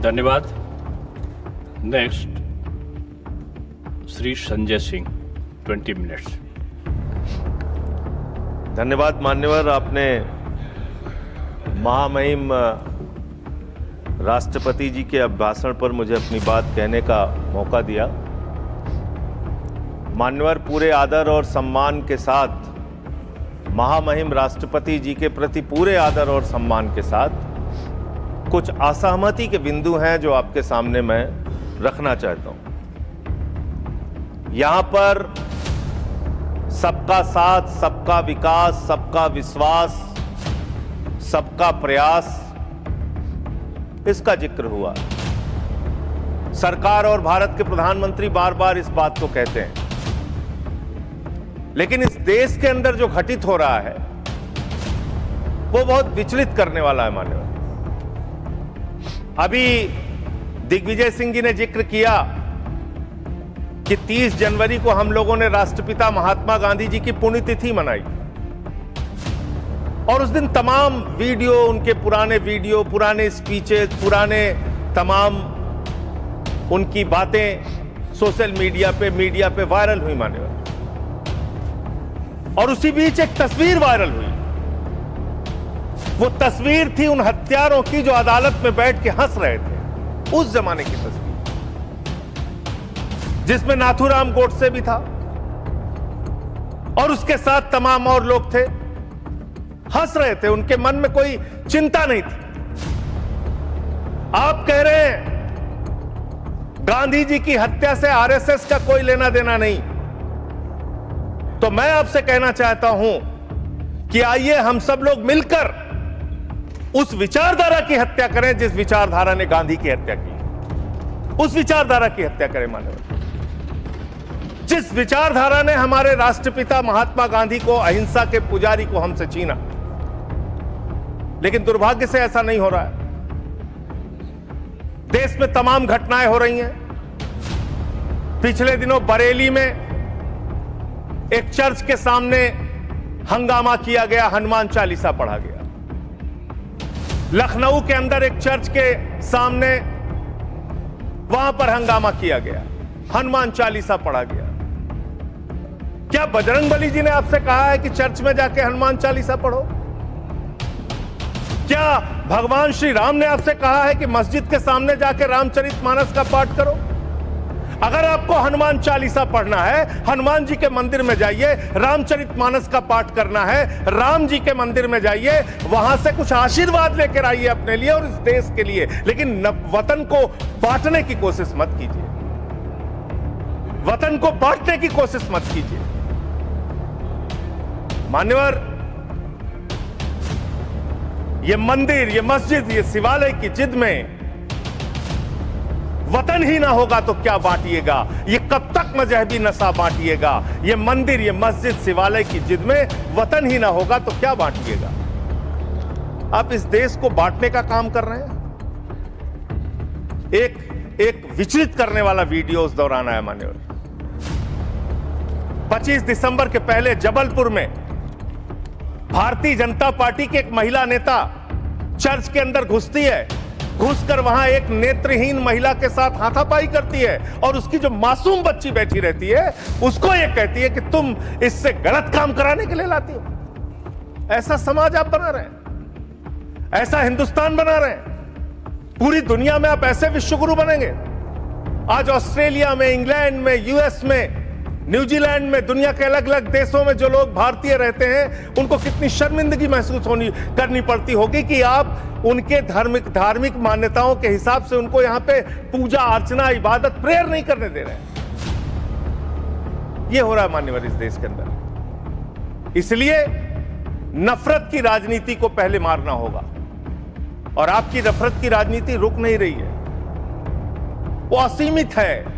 धन्यवाद। Next Shri Sanjay Singh, 20 minutes. धन्यवाद मान्यवर, आपने महामहिम राष्ट्रपति जी के अभिभाषण पर मुझे अपनी बात कहने का मौका दिया। मान्यवर, पूरे आदर और सम्मान के साथ, महामहिम राष्ट्रपति जी के प्रति पूरे आदर और सम्मान के साथ कुछ असहमति के बिंदु हैं जो आपके सामने मैं रखना चाहता हूं। यहां पर सबका साथ, सबका विकास, सबका विश्वास, सबका प्रयास, इसका जिक्र हुआ। सरकार और भारत के प्रधानमंत्री बार बार इस बात को कहते हैं, लेकिन इस देश के अंदर जो घटित हो रहा है वो बहुत विचलित करने वाला है मान्यवर। अभी दिग्विजय सिंह जी ने जिक्र किया कि 30 जनवरी को हम लोगों ने राष्ट्रपिता महात्मा गांधी जी की पुण्यतिथि मनाई और उस दिन तमाम वीडियो, उनके पुराने वीडियो, पुराने स्पीचेस, पुराने तमाम उनकी बातें सोशल मीडिया पे वायरल हुई मान्यवर। और उसी बीच एक तस्वीर वायरल हुई। वो तस्वीर थी उन हत्यारों की जो अदालत में बैठ के हंस रहे थे, उस जमाने की तस्वीर, जिसमें नाथूराम गोडसे भी था और उसके साथ तमाम और लोग थे, हंस रहे थे, उनके मन में कोई चिंता नहीं थी। आप कह रहे हैं गांधी जी की हत्या से आरएसएस का कोई लेना देना नहीं, तो मैं आपसे कहना चाहता हूं कि आइए हम सब लोग मिलकर उस विचारधारा की हत्या करें जिस विचारधारा ने गांधी की हत्या की। उस विचारधारा की हत्या करें मानव, जिस विचारधारा ने हमारे राष्ट्रपिता महात्मा गांधी को, अहिंसा के पुजारी को हमसे छीना। लेकिन दुर्भाग्य से ऐसा नहीं हो रहा है। देश में तमाम घटनाएं हो रही हैं। पिछले दिनों बरेली में एक चर्च के सामने हंगामा किया गया, हनुमान चालीसा पढ़ा गया। लखनऊ के अंदर एक चर्च के सामने वहां पर हंगामा किया गया, हनुमान चालीसा पढ़ा गया। क्या बजरंगबली जी ने आपसे कहा है कि चर्च में जाके हनुमान चालीसा पढ़ो? क्या भगवान श्री राम ने आपसे कहा है कि मस्जिद के सामने जाके रामचरितमानस का पाठ करो? अगर आपको हनुमान चालीसा पढ़ना है, हनुमान जी के मंदिर में जाइए, रामचरितमानस का पाठ करना है, राम जी के मंदिर में जाइए, वहां से कुछ आशीर्वाद लेकर आइए अपने लिए और इस देश के लिए। लेकिन वतन को बांटने की कोशिश मत कीजिए, वतन को बांटने की कोशिश मत कीजिए। मान्यवर, ये मंदिर, ये मस्जिद, ये शिवालय की जिद में वतन ही ना होगा तो क्या बांटिएगा? ये कब तक मजहबी नशा बांटिएगा? ये मंदिर, ये मस्जिद, शिवालय की जिद में वतन ही ना होगा तो क्या बांटिएगा? आप इस देश को बांटने का काम कर रहे हैं। एक विचलित करने वाला वीडियो उस दौरान आया मान्यवर। 25 दिसंबर के पहले जबलपुर में भारतीय जनता पार्टी की एक महिला नेता चर्च के अंदर घुसती है, घुसकर वहां एक नेत्रहीन महिला के साथ हाथापाई करती है और उसकी जो मासूम बच्ची बैठी रहती है उसको ये कहती है कि तुम इससे गलत काम कराने के लिए लाती हो। ऐसा समाज आप बना रहे हैं, ऐसा हिंदुस्तान बना रहे हैं। पूरी दुनिया में आप ऐसे विश्वगुरु बनेंगे। आज ऑस्ट्रेलिया में, इंग्लैंड में, यूएस में, न्यूजीलैंड में, दुनिया के अलग अलग देशों में जो लोग भारतीय रहते हैं उनको कितनी शर्मिंदगी महसूस करनी पड़ती होगी कि आप उनके धार्मिक मान्यताओं के हिसाब से उनको यहां पे पूजा अर्चना, इबादत, प्रेयर नहीं करने दे रहे हैं। यह हो रहा है मान्यवर इस देश के अंदर। इसलिए नफरत की राजनीति को पहले मारना होगा और आपकी नफरत की राजनीति रुक नहीं रही है, वो असीमित है,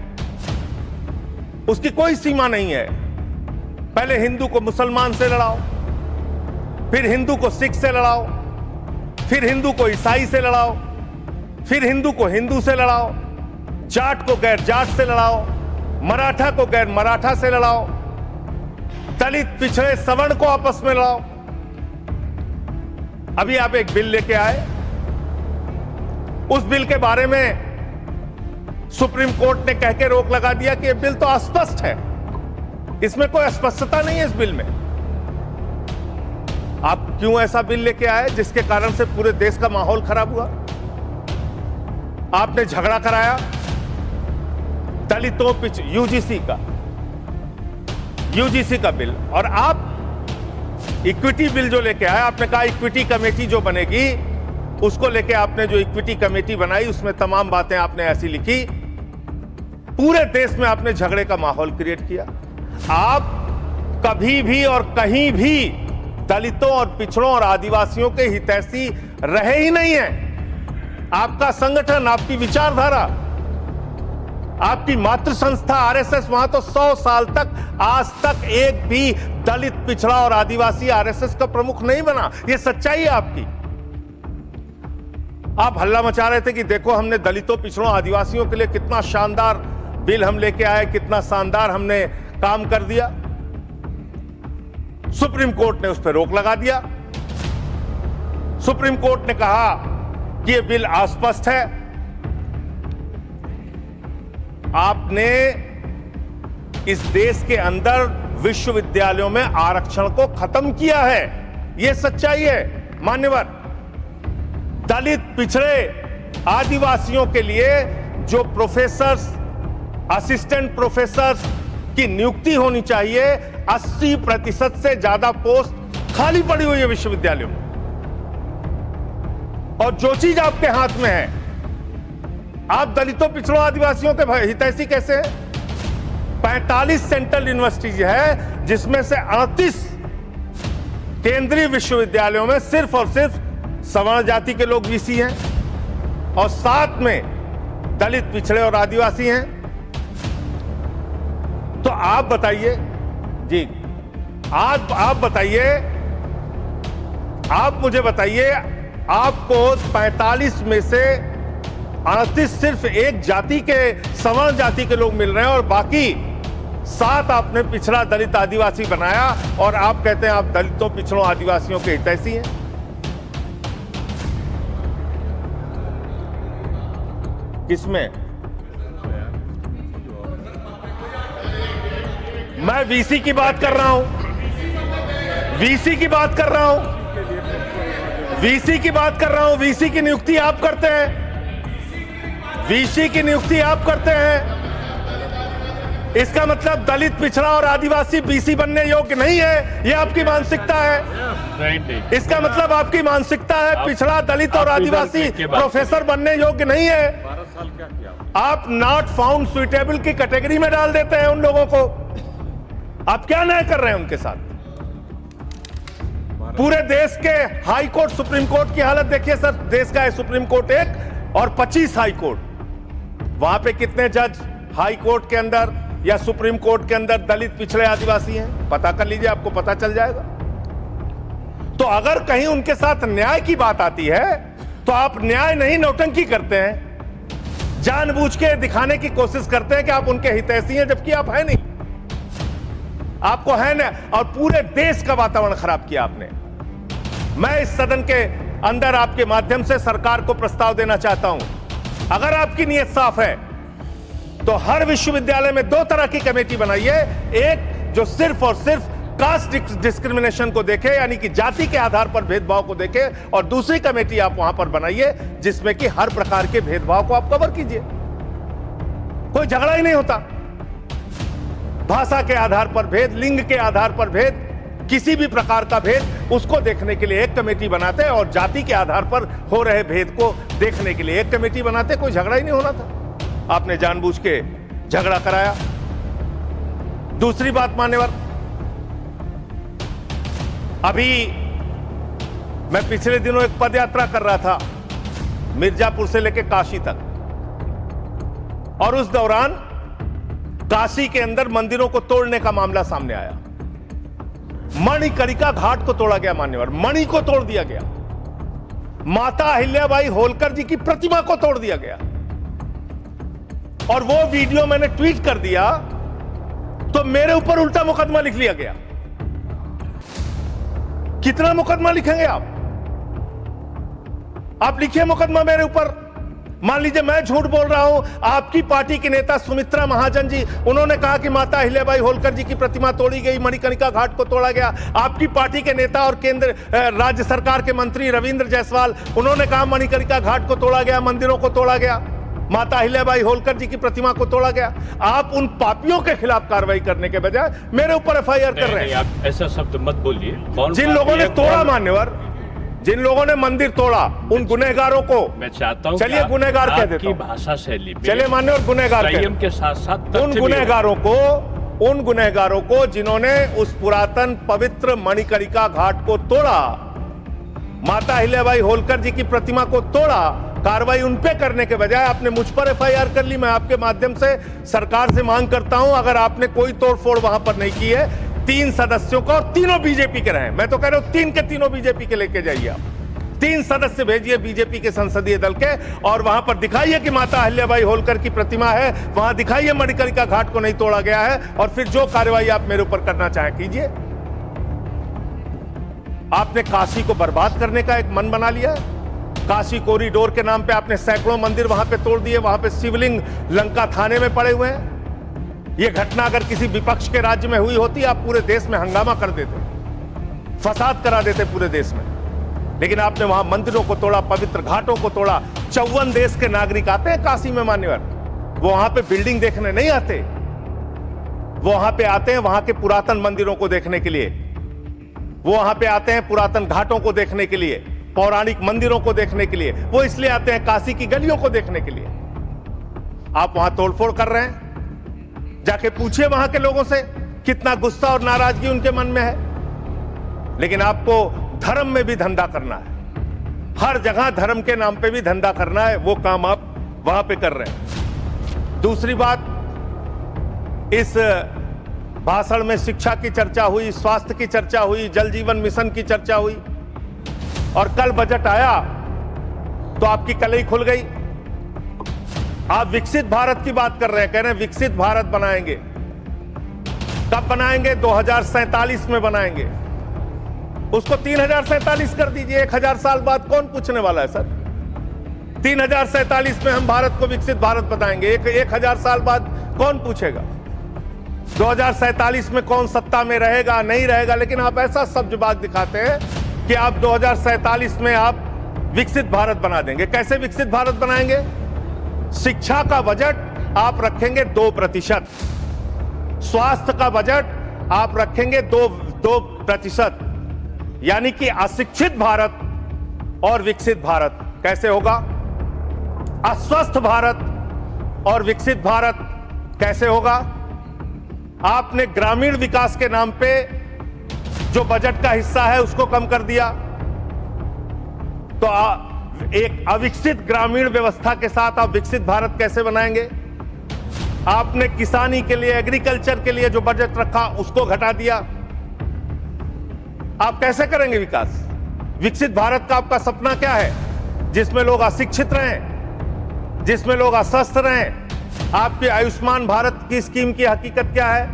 उसकी कोई सीमा नहीं है। पहले हिंदू को मुसलमान से लड़ाओ, फिर हिंदू को सिख से लड़ाओ, फिर हिंदू को ईसाई से लड़ाओ, फिर हिंदू को हिंदू से लड़ाओ, जाट को गैर जाट से लड़ाओ, मराठा को गैर मराठा से लड़ाओ, दलित, पिछड़े, सवर्ण को आपस में लड़ाओ। अभी आप एक बिल लेके आए उस बिल के बारे में सुप्रीम कोर्ट ने कह के रोक लगा दिया कि यह बिल तो अस्पष्ट है, इसमें कोई स्पष्टता नहीं है इस बिल में। आप क्यों ऐसा बिल लेके आए जिसके कारण से पूरे देश का माहौल खराब हुआ? आपने झगड़ा कराया दलितों यूजीसी का बिल, और आप इक्विटी बिल जो लेके आए, आपने कहा इक्विटी कमेटी जो बनेगी उसको लेके आपने जो इक्विटी कमेटी बनाई उसमें तमाम बातें आपने ऐसी लिखी, पूरे देश में आपने झगड़े का माहौल क्रिएट किया। आप कभी भी और कहीं भी दलितों और पिछड़ों और आदिवासियों के हितैषी रहे ही नहीं हैं। आपका संगठन, आपकी विचारधारा, आपकी मातृ संस्था आरएसएस, वहां तो 100 साल तक आज तक एक भी दलित, पिछड़ा और आदिवासी आरएसएस का प्रमुख नहीं बना। यह सच्चाई है आपकी। आप हल्ला मचा रहे थे कि देखो हमने दलितों, पिछड़ों, आदिवासियों के लिए कितना शानदार बिल हम लेके आए, कितना शानदार हमने काम कर दिया। सुप्रीम कोर्ट ने उस पर रोक लगा दिया। सुप्रीम कोर्ट ने कहा कि यह बिल अस्पष्ट है। आपने इस देश के अंदर विश्वविद्यालयों में आरक्षण को खत्म किया है, यह सच्चाई है मान्यवर। दलित, पिछड़े, आदिवासियों के लिए जो प्रोफेसर्स, असिस्टेंट प्रोफेसर्स की नियुक्ति होनी चाहिए, 80% से ज्यादा पोस्ट खाली पड़ी हुई है विश्वविद्यालयों में। और जो चीज आपके हाथ में है, आप दलितों, पिछड़ों, आदिवासियों के हितैषी कैसे हैं? 45 सेंट्रल यूनिवर्सिटीज है जिसमें से 38 केंद्रीय विश्वविद्यालयों में सिर्फ और सिर्फ सवर्ण जाति के लोग वीसी हैं और 7 में दलित, पिछड़े और आदिवासी हैं। तो आप बताइए जी, आप बताइए, आप मुझे बताइए, आपको 45 में से 38 सिर्फ एक जाति के, सवर्ण जाति के लोग मिल रहे हैं और बाकी 7 आपने पिछड़ा, दलित, आदिवासी बनाया और आप कहते हैं आप दलितों, पिछड़ों, आदिवासियों के हितैषी हैं। किसमें? मैं वीसी की बात कर रहा हूं, वीसी की बात कर रहा हूं, वीसी की बात कर रहा हूं। वीसी की नियुक्ति आप करते हैं, वीसी की नियुक्ति आप करते हैं। इसका मतलब दलित, पिछड़ा और आदिवासी बीसी बनने योग्य नहीं है, यह आपकी मानसिकता है। इसका मतलब आपकी मानसिकता है पिछड़ा, दलित और आदिवासी प्रोफेसर बनने योग्य नहीं है। 12 साल क्या किया? आप नॉट फाउंड सुइटेबल की कैटेगरी में डाल देते हैं उन लोगों को। आप क्या न्याय कर रहे हैं उनके साथ? पूरे देश के हाई कोर्ट, सुप्रीम कोर्ट की हालत देखिए सर। देश का है सुप्रीम कोर्ट 1 और 25 हाई कोर्ट। वहां पे कितने जज हाई कोर्ट के अंदर या सुप्रीम कोर्ट के अंदर दलित, पिछड़े, आदिवासी हैं? पता कर लीजिए, आपको पता चल जाएगा। तो अगर कहीं उनके साथ न्याय की बात आती है तो आप न्याय नहीं, नौटंकी करते हैं, जानबूझ के दिखाने की कोशिश करते हैं कि आप उनके हितैषी हैं, जबकि आप हैं नहीं। आपको है ना, और पूरे देश का वातावरण खराब किया आपने। मैं इस सदन के अंदर आपके माध्यम से सरकार को प्रस्ताव देना चाहता हूं, अगर आपकी नीयत साफ है तो हर विश्वविद्यालय में 2 तरह की कमेटी बनाइए। एक जो सिर्फ और सिर्फ कास्ट डिस्क्रिमिनेशन को देखे, यानी कि जाति के आधार पर भेदभाव को देखे, और दूसरी कमेटी आप वहां पर बनाइए जिसमें कि हर प्रकार के भेदभाव को आप कवर कीजिए। कोई झगड़ा ही नहीं होता। भाषा के आधार पर भेद, लिंग के आधार पर भेद, किसी भी प्रकार का भेद, उसको देखने के लिए एक कमेटी बनाते और जाति के आधार पर हो रहे भेद को देखने के लिए एक कमेटी बनाते। कोई झगड़ा ही नहीं होना था। आपने जानबूझ के झगड़ा कराया। दूसरी बात मान्यवर, अभी मैं पिछले दिनों एक पदयात्रा कर रहा था मिर्जापुर से लेकर काशी तक, और उस दौरान काशी के अंदर मंदिरों को तोड़ने का मामला सामने आया। मणिकर्णिका घाट को तोड़ा गया मान्यवर, मणि को तोड़ दिया गया। माता अहिल्याबाई होलकर जी की प्रतिमा को तोड़ दिया गया। और वो वीडियो मैंने ट्वीट कर दिया तो मेरे ऊपर उल्टा मुकदमा लिख लिया गया। कितना मुकदमा लिखेंगे आप? आप लिखिए मुकदमा मेरे ऊपर मान लीजिए मैं झूठ बोल रहा हूं, आपकी पार्टी की नेता सुमित्रा महाजन जी, उन्होंने कहा कि माता अहिल्याबाई होलकर जी की प्रतिमा तोड़ी गई, मणिकर्णिका घाट को तोड़ा गया। आपकी पार्टी के नेता और केंद्र राज्य सरकार के मंत्री रविंद्र जायसवाल, उन्होंने कहा मणिकर्णिका घाट को तोड़ा गया, मंदिरों को तोड़ा गया, माता अहिल्याबाई होलकर जी की प्रतिमा को तोड़ा गया। आप उन पापियों के खिलाफ कार्रवाई करने के बजाय मेरे ऊपर एफआईआर कर रहे हैं। आप ऐसा शब्द मत बोलिए। जिन लोगों ने तोड़ा, मान्यवर, जिन लोगों ने मंदिर तोड़ा, उन गुनहगारों को मैं चाहता हूं, चलिए गुनहगार कह देता हूं, भाषा शैली, चलिए मान्यवर गुनहगार संयम के साथ साथ उन गुनहगारों को जिन्होंने उस पुरातन पवित्र मणिकर्णिका घाट को तोड़ा, माता अहिल्याबाई होलकर जी की प्रतिमा को तोड़ा, कार्रवाई उन पे करने के बजाय आपने मुझ पर एफआईआर कर ली। मैं आपके माध्यम से सरकार से मांग करता हूं, अगर आपने कोई तोड़फोड़ वहां पर नहीं की है, 3 सदस्यों का, और तीनों बीजेपी के रहे, मैं तो कह रहा हूं 3 के तीनों बीजेपी के लेके जाइए आप। 3 सदस्य भेजिए बीजेपी के संसदीय दल के, और वहां पर दिखाइए कि माता अहिल्याबाई होलकर की प्रतिमा है, वहां दिखाइए मणिकर्णिका घाट को नहीं तोड़ा गया है, और फिर जो कार्रवाई आप मेरे ऊपर करना चाहें कीजिए। आपने काशी को बर्बाद करने का एक मन बना लिया है। काशी कॉरिडोर के नाम पे आपने सैकड़ों मंदिर वहां पे तोड़ दिए, वहां पे शिवलिंग लंका थाने में पड़े हुए हैं। यह घटना अगर किसी विपक्ष के राज्य में हुई होती, आप पूरे देश में हंगामा कर देते, फसाद करा देते पूरे देश में। लेकिन आपने वहां मंदिरों को तोड़ा, पवित्र घाटों को तोड़ा। 54 देश के नागरिक आते हैं काशी में मान्यवर, वो वहां पे बिल्डिंग देखने नहीं आते, वो वहां पे आते हैं वहां के पुरातन मंदिरों को देखने के लिए, वो वहां पे आते हैं पुरातन घाटों को देखने के लिए, पौराणिक मंदिरों को देखने के लिए, वो इसलिए आते हैं काशी की गलियों को देखने के लिए। आप वहां तोड़फोड़ कर रहे हैं, जाके पूछिए वहां के लोगों से कितना गुस्सा और नाराजगी उनके मन में है। लेकिन आपको धर्म में भी धंधा करना है, हर जगह धर्म के नाम पे भी धंधा करना है, वो काम आप वहां पे कर रहे हैं। दूसरी बात, इस भाषण में शिक्षा की चर्चा हुई, स्वास्थ्य की चर्चा हुई, जल जीवन मिशन की चर्चा हुई, और कल बजट आया तो आपकी कलई खुल गई। आप विकसित भारत की बात कर रहे हैं, कह रहे हैं विकसित भारत बनाएंगे। कब बनाएंगे? 2047 में बनाएंगे। उसको 3047 कर दीजिए। 1000 साल बाद कौन पूछने वाला है सर? 3047 में हम भारत को विकसित भारत बताएंगे। 1000 साल बाद कौन पूछेगा? 2047 में कौन सत्ता में रहेगा, नहीं रहेगा। लेकिन आप ऐसा सब्जबाग दिखाते हैं कि आप 2047 में आप विकसित भारत बना देंगे। कैसे विकसित भारत बनाएंगे? शिक्षा का बजट आप रखेंगे 2%, स्वास्थ्य का बजट आप रखेंगे 2%, यानी कि अशिक्षित भारत और विकसित भारत कैसे होगा? अस्वस्थ भारत और विकसित भारत कैसे होगा? आपने ग्रामीण विकास के नाम पे जो बजट का हिस्सा है उसको कम कर दिया, तो एक अविकसित ग्रामीण व्यवस्था के साथ आप विकसित भारत कैसे बनाएंगे? आपने किसानी के लिए, एग्रीकल्चर के लिए जो बजट रखा उसको घटा दिया। आप कैसे करेंगे विकास? विकसित भारत का आपका सपना क्या है? जिसमें लोग अशिक्षित रहें, जिसमें लोग अस्वस्थ रहें। आपके आयुष्मान भारत की स्कीम की हकीकत क्या है?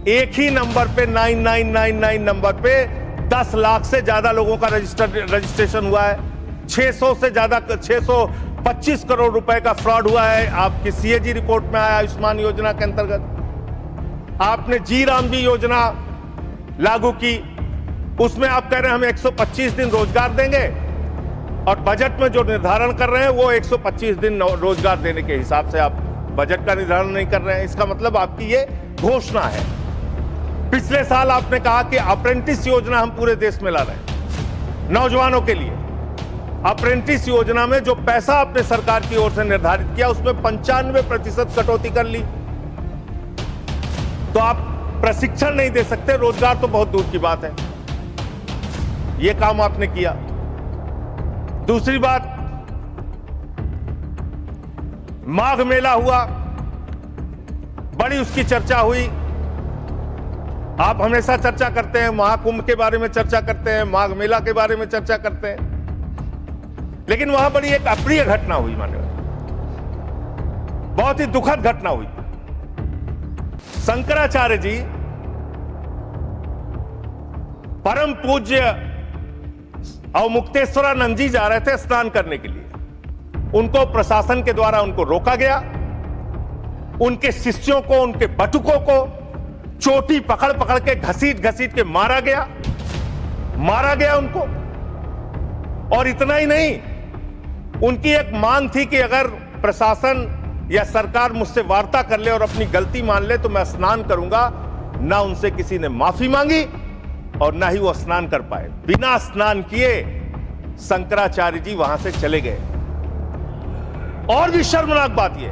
एक ही नंबर पे 9999 नंबर पे 10 लाख से ज्यादा लोगों का रजिस्ट्रेशन हुआ है। 600 से ज्यादा 625 करोड़ रुपए का फ्रॉड हुआ है। आपकी सीएजी रिपोर्ट में आया आयुष्मान योजना के अंतर्गत। आपने जी राम जी योजना लागू की, उसमें आप कह रहे हैं हम 125 दिन रोजगार देंगे, और बजट में जो निर्धारण कर रहे हैं वो 125 दिन रोजगार देने के हिसाब से आप बजट का निर्धारण नहीं कर रहे हैं। इसका मतलब आपकी ये घोषणा है। पिछले साल आपने कहा कि अप्रेंटिस योजना हम पूरे देश में ला रहे हैं नौजवानों के लिए। अप्रेंटिस योजना में जो पैसा आपने सरकार की ओर से निर्धारित किया उसमें 95% कटौती कर ली। तो आप प्रशिक्षण नहीं दे सकते, रोजगार तो बहुत दूर की बात है। यह काम आपने किया। दूसरी बात, माघ मेला हुआ, बड़ी उसकी चर्चा हुई। आप हमेशा चर्चा करते हैं, महाकुंभ के बारे में चर्चा करते हैं, माघ मेला के बारे में चर्चा करते हैं, लेकिन वहां बड़ी एक अप्रिय घटना हुई, मान्यवर, बहुत ही दुखद घटना हुई। शंकराचार्य जी परम पूज्य अवमुक्तेश्वरानंद जी जा रहे थे स्नान करने के लिए। उनको प्रशासन के द्वारा उनको रोका गया, उनके शिष्यों को, उनके बटुकों को चोटी पकड़ पकड़ के घसीट घसीट के मारा गया उनको। और इतना ही नहीं, उनकी एक मांग थी कि अगर प्रशासन या सरकार मुझसे वार्ता कर ले और अपनी गलती मान ले तो मैं स्नान करूंगा। ना उनसे किसी ने माफी मांगी और ना ही वो स्नान कर पाए। बिना स्नान किए शंकराचार्य जी वहां से चले गए। और भी शर्मनाक बात यह,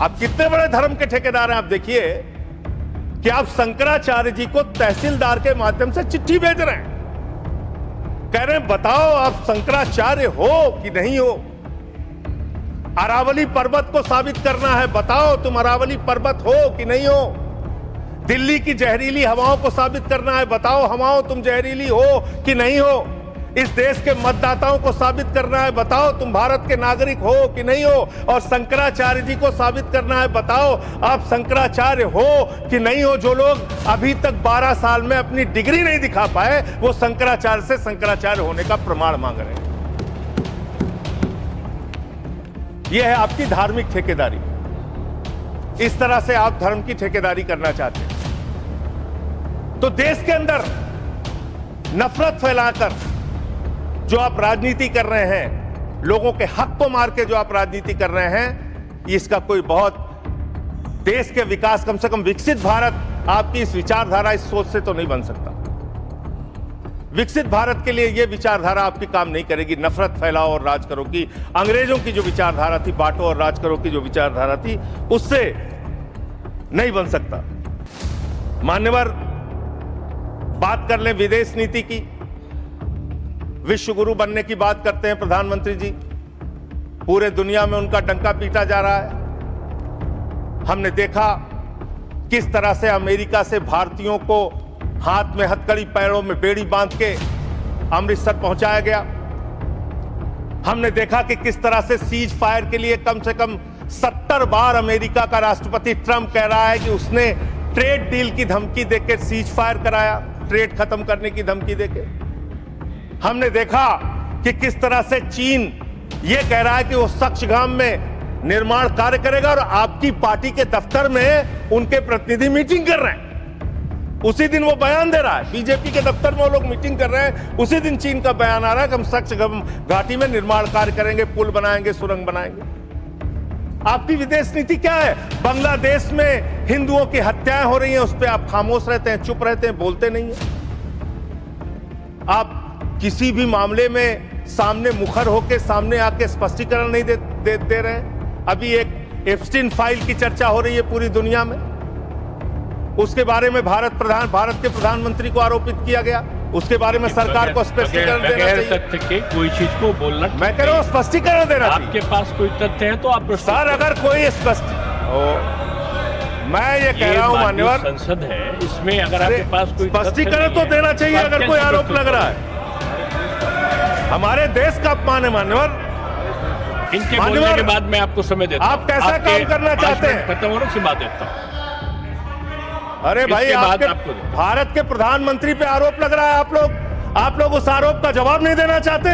आप कितने बड़े धर्म के ठेकेदार हैं। आप देखिए कि आप शंकराचार्य जी को तहसीलदार के माध्यम से चिट्ठी भेज रहे हैं, कह रहे हैं बताओ आप शंकराचार्य हो कि नहीं हो। अरावली पर्वत को साबित करना है, बताओ तुम अरावली पर्वत हो कि नहीं हो। दिल्ली की जहरीली हवाओं को साबित करना है, बताओ हवाओं तुम जहरीली हो कि नहीं हो। इस देश के मतदाताओं को साबित करना है, बताओ तुम भारत के नागरिक हो कि नहीं हो। और शंकराचार्य जी को साबित करना है, बताओ आप शंकराचार्य हो कि नहीं हो। जो लोग अभी तक 12 साल में अपनी डिग्री नहीं दिखा पाए, वो शंकराचार्य से शंकराचार्य होने का प्रमाण मांग रहे हैं। यह है आपकी धार्मिक ठेकेदारी। इस तरह से आप धर्म की ठेकेदारी करना चाहते हैं तो देश के अंदर नफरत फैलाकर जो आप राजनीति कर रहे हैं, लोगों के हक को मार के जो आप राजनीति कर रहे हैं, इसका कोई बहुत देश के विकास, कम से कम विकसित भारत आपकी इस विचारधारा, इस सोच से तो नहीं बन सकता। विकसित भारत के लिए यह विचारधारा आपकी काम नहीं करेगी। नफरत फैलाओ और राज करो की, अंग्रेजों की जो विचारधारा थी, बांटो और राज करो की जो विचारधारा थी, उससे नहीं बन सकता। मान्यवर, बात कर लें विदेश नीति की। विश्व गुरु बनने की बात करते हैं प्रधानमंत्री जी, पूरे दुनिया में उनका डंका पीटा जा रहा है। हमने देखा किस तरह से अमेरिका से भारतीयों को हाथ में हथकड़ी, पैरों में बेड़ी बांध के अमृतसर पहुंचाया गया। हमने देखा कि किस तरह से सीज फायर के लिए कम से कम 70 बार अमेरिका का राष्ट्रपति ट्रंप कह रहा है कि उसने ट्रेड डील की धमकी देकर सीज फायर कराया, ट्रेड खत्म करने की धमकी देके। हमने देखा कि किस तरह से चीन यह कह रहा है कि वो सक्सगाम में निर्माण कार्य करेगा और आपकी पार्टी के दफ्तर में उनके प्रतिनिधि मीटिंग कर रहे हैं। उसी दिन वो बयान दे रहा है, बीजेपी के दफ्तर में वो लोग मीटिंग कर रहे हैं, उसी दिन चीन का बयान आ रहा है कि हम सक्सगाम घाटी में निर्माण कार्य करेंगे, पुल बनाएंगे, सुरंग बनाएंगे। आपकी विदेश नीति क्या है? बांग्लादेश में हिंदुओं की हत्याएं हो रही हैं, उस पर आप खामोश रहते हैं, चुप रहते हैं, बोलते नहीं हैं। आप किसी भी मामले में सामने मुखर होकर सामने आके स्पष्टीकरण नहीं दे रहे हैं। अभी एक एप्स्टीन फाइल की चर्चा हो रही है पूरी दुनिया में, उसके बारे में भारत के प्रधानमंत्री को आरोपित किया गया, उसके बारे में सरकार को स्पष्टीकरण देना चाहिए। तथ्य के कोई चीज को बोलना, मैं कह रहा हूं स्पष्टीकरण देना चाहिए। आपके पास कोई तथ्य है तो आप सर, अगर कोई मैं ये कह रहा हूं मान्यवर, संसद है, इसमें अगर आपके पास कोई स्पष्टीकरण तो देना चाहिए। अगर कोई आरोप लग रहा है, हमारे देश का अपमान है मान्यवर। इनके बोलने के बाद मैं आपको समय देता हूं। आप कैसा काम करना चाहते हैं? खत्म होने से बात देता हूं। अरे भाई, आपके भारत के प्रधानमंत्री पे आरोप लग रहा है, आप लोग उस आरोप का जवाब नहीं देना चाहते।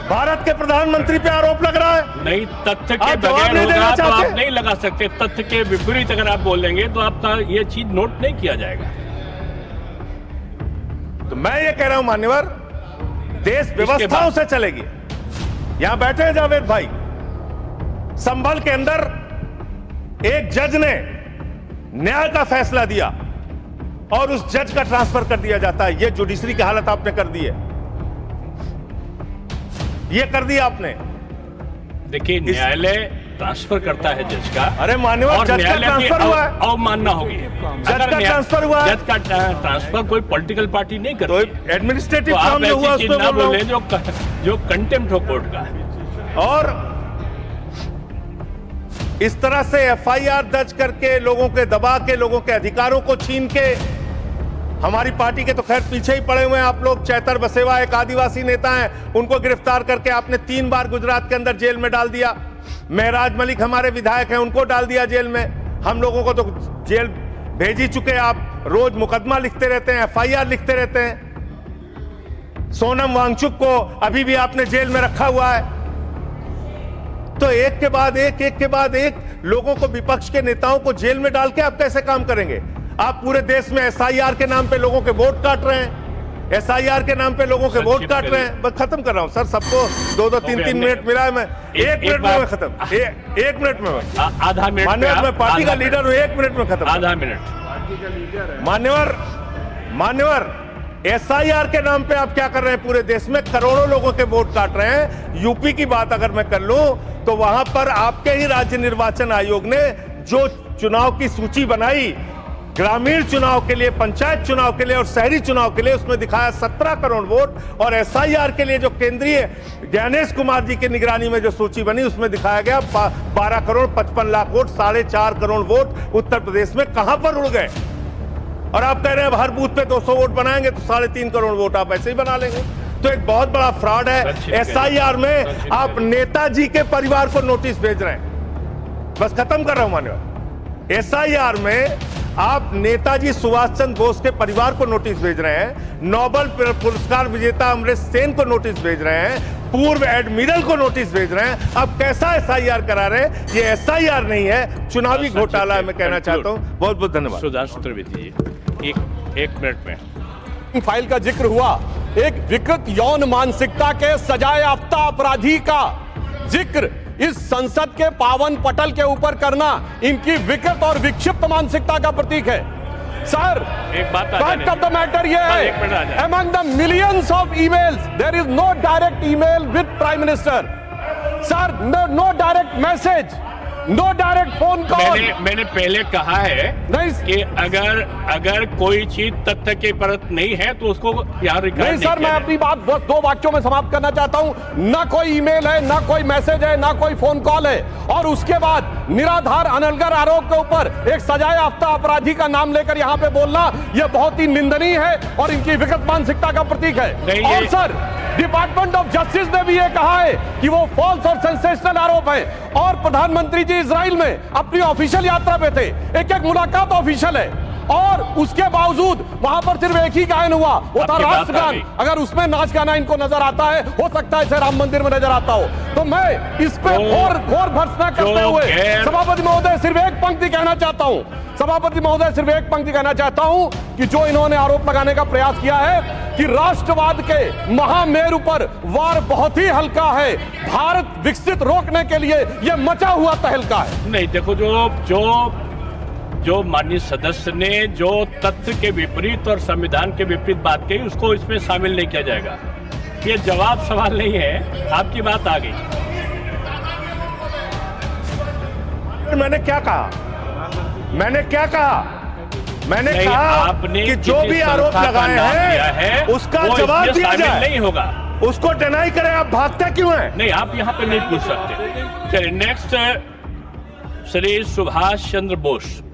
भारत के प्रधानमंत्री पे आरोप लग रहा है, नहीं तथ्य के बगैर होगा तो आप नहीं लगा सकते। तथ्य के विपरीत अगर आप बोलेंगे तो आपका ये चीज नोट नहीं किया जाएगा। तो मैं ये कह रहा हूं मान्यवर, देश व्यवस्थाओं से चलेगी। यहां बैठे हैं जावेद भाई, संभल के अंदर एक जज ने न्याय का फैसला दिया और उस जज का ट्रांसफर कर दिया जाता है। यह जुडिशरी की हालत आपने कर दी है, यह कर दिया आपने। देखिए, न्यायालय ट्रांसफर करता है जज का। अरे मान्यवर, जज का ट्रांसफर हुआ है, अवमानना होगी। जज का ट्रांसफर हुआ है। जज का ट्रांसफर कोई पॉलिटिकल पार्टी नहीं करती। तो एडमिनिस्ट्रेटिव काम जो हुआ उस पे बोल रहे जो कंटेम्प्ट हो कोर्ट का। और इस तरह से एफआईआर दर्ज करके, लोगों के दबा के, लोगों के अधिकारों को छीन के, हमारी पार्टी के तो खैर पीछे ही पड़े हुए हैं आप लोग। चैतर बसेवा एक आदिवासी नेता हैं, उनको गिरफ्तार करके आपने 3 बार गुजरात के अंदर जेल में डाल दिया। महराज मलिक हमारे विधायक हैं, उनको डाल दिया जेल में। हम लोगों को तो जेल भेज ही चुके। आप रोज मुकदमा लिखते रहते हैं, एफआईआर लिखते रहते हैं। सोनम वांगचुक को अभी भी आपने जेल में रखा हुआ है। तो एक के बाद एक लोगों को, विपक्ष के नेताओं को जेल में डाल के आप कैसे काम करेंगे? आप पूरे देश में एसआईआर के नाम पे लोगों के वोट काट रहे हैं, एसआईआर के नाम पे लोगों के वोट काट रहे हैं। बस खत्म कर रहा हूं सर, सबको 2-2, 3-3 मिनट मिला है। मैं 1 मिनट में मैं खत्म, 1 मिनट में आधा मिनट। मान्यवर, मैं पार्टी का लीडर हूं, 1 मिनट में खत्म। आधा मिनट। मान्यवर, एसआईआर के नाम पे आप क्या कर रहे हैं? पूरे देश में करोड़ों लोगों के वोट काट रहे हैं। यूपी की बात अगर मैं कर लूं तो वहां पर आपके ही राज्य निर्वाचन आयोग ने जो चुनाव की सूची बनाई, ग्रामीण चुनाव के लिए, पंचायत चुनाव के लिए और शहरी चुनाव के लिए, उसमें दिखाया 17 करोड़ वोट। और एसआईआर के लिए जो केंद्रीय ज्ञानेश कुमार जी की निगरानी में जो सूची बनी, उसमें दिखाया गया 12 करोड़ 55 लाख वोट, 4.5 करोड़ वोट उत्तर प्रदेश में कहां पर उड़ गए? और आप कह रहे हैं हर बूथ पे 200 वोट बनाएंगे तो 3.5 करोड़ वोट आप ऐसे ही बना लेंगे। तो एक बहुत बड़ा फ्रॉड है। एसआईआर में आप नेताजी के परिवार को नोटिस भेज रहे हैं। बस खत्म कर रहा हूं मान्यवर। एसआईआर में आप नेताजी सुभाष चंद्र बोस के परिवार को नोटिस भेज रहे हैं, नोबेल पुरस्कार विजेता अमर्त्य सेन को नोटिस भेज रहे हैं, पूर्व एडमिरल को नोटिस भेज रहे हैं। अब कैसा एसआईआर करा रहे हैं? ये एसआईआर नहीं है, चुनावी घोटाला है। मैं कहना चाहता हूं। बहुत बहुत धन्यवाद। सुधांशु त्रिवेदी जी, एक मिनट में। फाइल का जिक्र हुआ, एक विकृत यौन मानसिकता के सजाए याफ्ता अपराधी का जिक्र इस संसद के पावन पटल के ऊपर करना इनकी विकृत और विक्षिप्त मानसिकता का प्रतीक है। सर, एक बात फैक्ट ऑफ द मैटर ये है, among the millions of emails there is no direct email with prime minister. Sir, no direct message, no direct phone call. मैंने पहले कहा है कि अगर कोई चीज तथ्य के परत नहीं है तो उसको यहाँ रिकॉर्ड नहीं सर, मैं अपनी बात बस 2 वाक्यों में समाप्त करना चाहता हूं। ना कोई ईमेल है, ना कोई मैसेज है, ना कोई फोन कॉल है। और उसके बाद निराधार अनलगर आरोप के ऊपर एक सजाए याफ्ता अपराधी का नाम लेकर यहां पे बोलना, यह बहुत ही निंदनीय है और इनकी विकृत मानसिकता का प्रतीक है। और सर, डिपार्टमेंट ऑफ जस्टिस ने भी यह कहा है कि वो फॉल्स और सेंसेशनल आरोप है। और प्रधानमंत्री जी इजराइल में अपनी ऑफिशियल यात्रा पे थे, एक मुलाकात ऑफिशियल है, और उसके बावजूद वहां पर सिर्फ एक ही गायन हुआ, वो था राष्ट्रगान। अगर उसमें नाच गाना इनको नजर आता है, हो सकता है इसे राम मंदिर में नजर आता हो। तो मैं इस पे घोर भर्त्सना करते हुए सभापति महोदय सिर्फ एक पंक्ति कहना चाहता हूं, सभापति महोदय सिर्फ एक पंक्ति कहना चाहता हूं कि जो इन्होंने आरोप लगाने का प्रयास किया है कि राष्ट्रवाद के महामेरु पर वार बहुत ही हल्का है, भारत विकसित रोकने के लिए यह मचा हुआ तहलका है। नहीं, देखो, जो माननीय सदस्य ने जो तथ्य के विपरीत और संविधान के विपरीत बात कही, उसको इसमें शामिल नहीं किया जाएगा। ये जवाब सवाल नहीं है, आपकी बात आ गई। मैंने क्या कहा? मैंने कहा कि जो भी आरोप लगाए हैं उसका जवाब दिया जाए, नहीं होगा, उसको डिनाई करें। आप भागते क्यों हैं? नहीं, आप यहाँ पे नहीं पूछ सकते। चलिए, नेक्स्ट, श्री सुभाष चंद्र बोस।